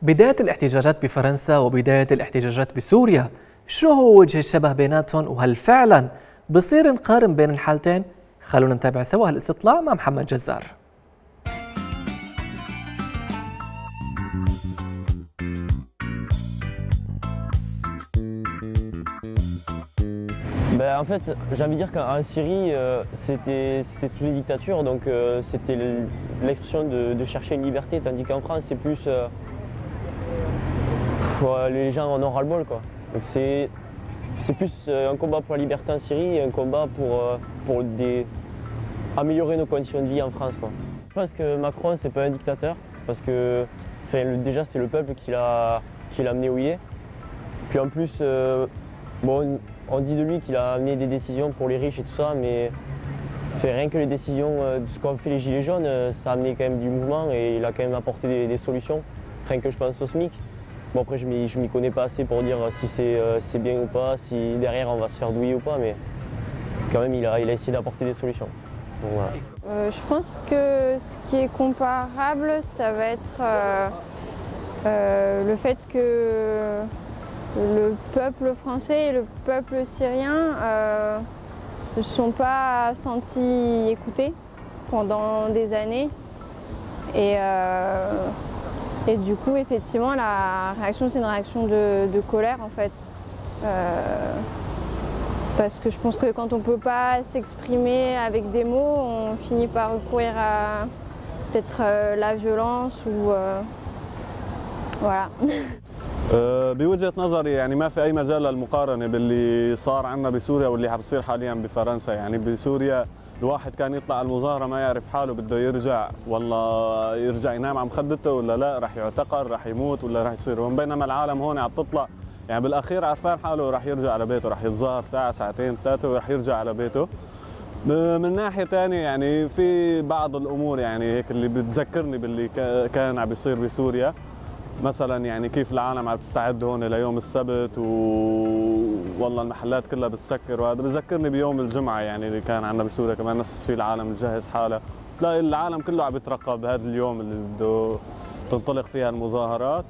بداية الاحتجاجات بفرنسا وبداية الاحتجاجات بسوريا، شو هو وجه الشبه بيناتهم وهل فعلا بصير نقارن بين الحالتين؟ خلونا نتابع سوا هالاستطلاع مع محمد جزار. En fait, j'ai envie de dire qu'en Syrie, c'était sous les dictatures, donc c'était l'expression de chercher une liberté, tandis qu'en France, c'est plus les gens en ont ras-le-bol, quoi. Donc c'est plus un combat pour la liberté en Syrie et un combat pour améliorer nos conditions de vie en France, quoi. Je pense que Macron, c'est pas un dictateur, parce que déjà c'est le peuple qui l'a amené où il est. Puis en plus, on dit de lui qu'il a amené des décisions pour les riches et tout ça, mais rien que les décisions de ce qu'ont fait les Gilets jaunes, ça a amené quand même du mouvement et il a quand même apporté des solutions. Rien que je pense au SMIC. Bon après je m'y connais pas assez pour dire si c'est bien ou pas, si derrière on va se faire douiller ou pas, mais quand même il a essayé d'apporter des solutions. Donc, voilà. Je pense que ce qui est comparable, ça va être le fait que le peuple français et le peuple syrien ne se sont pas sentis écoutés pendant des années et du coup effectivement la réaction c'est une réaction de colère en fait parce que je pense que quand on ne peut pas s'exprimer avec des mots on finit par recourir à peut-être la violence ou voilà. بوجهة نظري يعني ما في أي مجال للمقارنة باللي صار عنا بسوريا واللي عم بيصير حاليا بفرنسا. يعني بسوريا الواحد كان يطلع على المظاهرة ما يعرف حاله بده يرجع والله يرجع ينام على مخدته ولا لا، رح يعتقل، رح يموت ولا رح يصير، بينما العالم هون عم تطلع يعني بالأخير عرفان حاله رح يرجع على بيته، رح يتظاهر ساعة ساعتين ثلاثة ورح يرجع على بيته. من ناحية ثانية يعني في بعض الأمور يعني هيك اللي بتذكرني باللي كان عم بيصير بسوريا. مثلا يعني كيف العالم عم تستعد هون ليوم السبت والله المحلات كلها بتسكر، وهذا بذكرني بيوم الجمعة يعني اللي كان عندنا بسوريا كمان نفس الشيء، العالم تجهز حالها، تلاقي العالم كله عم يترقب هذا اليوم اللي بده تنطلق فيها المظاهرات.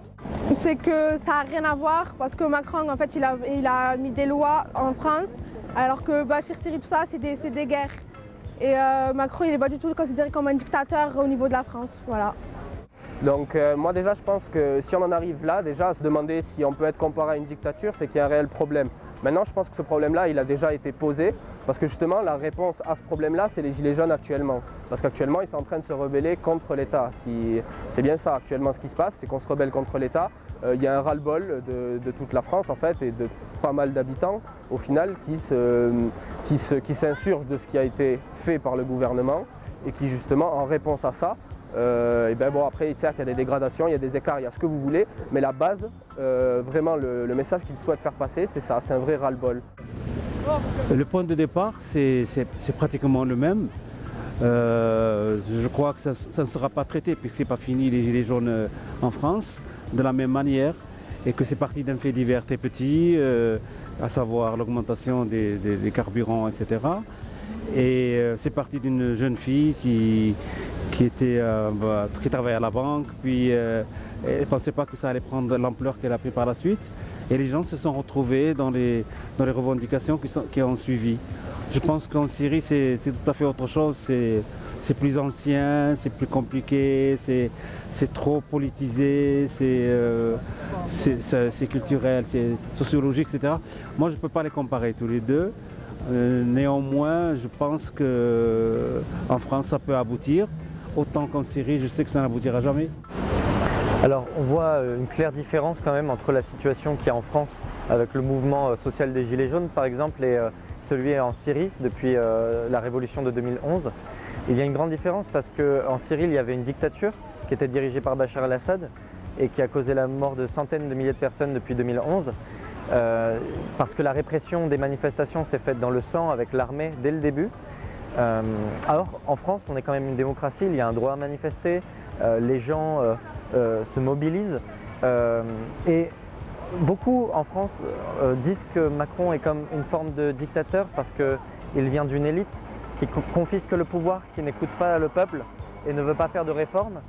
C'est que ça n'a rien à voir parce que Macron en fait il a mis des lois en France alors que Bachir Syrie tout ça c'est des guerres et Macron il n'est pas du tout considéré comme un dictateur au niveau de la France, voilà. Donc moi déjà je pense que si on en arrive là, déjà à se demander si on peut être comparé à une dictature, c'est qu'il y a un réel problème. Maintenant je pense que ce problème-là il a déjà été posé parce que justement la réponse à ce problème-là c'est les gilets jaunes actuellement. Parce qu'actuellement ils sont en train de se rebeller contre l'État. C'est bien ça actuellement ce qui se passe, c'est qu'on se rebelle contre l'État. Il y a un ras-le-bol de toute la France en fait et de pas mal d'habitants au final qui s'insurgent de ce qui a été fait par le gouvernement et qui justement en réponse à ça et ben bon après certes il y a des dégradations, il y a des écarts, il y a ce que vous voulez, mais la base, vraiment le message qu'ils souhaitent faire passer c'est ça, c'est un vrai ras-le-bol. Le point de départ c'est pratiquement le même. Je crois que ça ne sera pas traité puisque c'est pas fini les gilets jaunes en France de la même manière et que c'est parti d'un fait divers très petit, à savoir l'augmentation des carburants, etc. Et c'est parti d'une jeune fille qui travaillait à la banque, puis elle ne pensait pas que ça allait prendre l'ampleur qu'elle a pris par la suite. Et les gens se sont retrouvés dans les revendications qui ont suivi. Je pense qu'en Syrie c'est tout à fait autre chose, c'est plus ancien, c'est plus compliqué, c'est trop politisé, c'est culturel, c'est sociologique, etc. Moi je ne peux pas les comparer tous les deux. Néanmoins, je pense qu'en France ça peut aboutir, autant qu'en Syrie, je sais que ça n'aboutira jamais. Alors on voit une claire différence quand même entre la situation qu'il y a en France avec le mouvement social des Gilets jaunes par exemple et celui en Syrie depuis la révolution de 2011. Il y a une grande différence parce qu'en Syrie il y avait une dictature qui était dirigée par Bachar el-Assad et qui a causé la mort de centaines de milliers de personnes depuis 2011. Parce que la répression des manifestations s'est faite dans le sang avec l'armée dès le début. Alors en France on est quand même une démocratie, il y a un droit à manifester, les gens se mobilisent et beaucoup en France disent que Macron est comme une forme de dictateur parce qu'il vient d'une élite qui confisque le pouvoir, qui n'écoute pas le peuple et ne veut pas faire de réformes.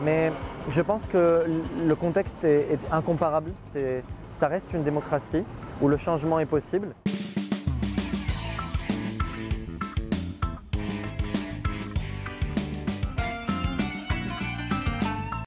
Mais je pense que le contexte est incomparable. Ça reste une démocratie où le changement est possible.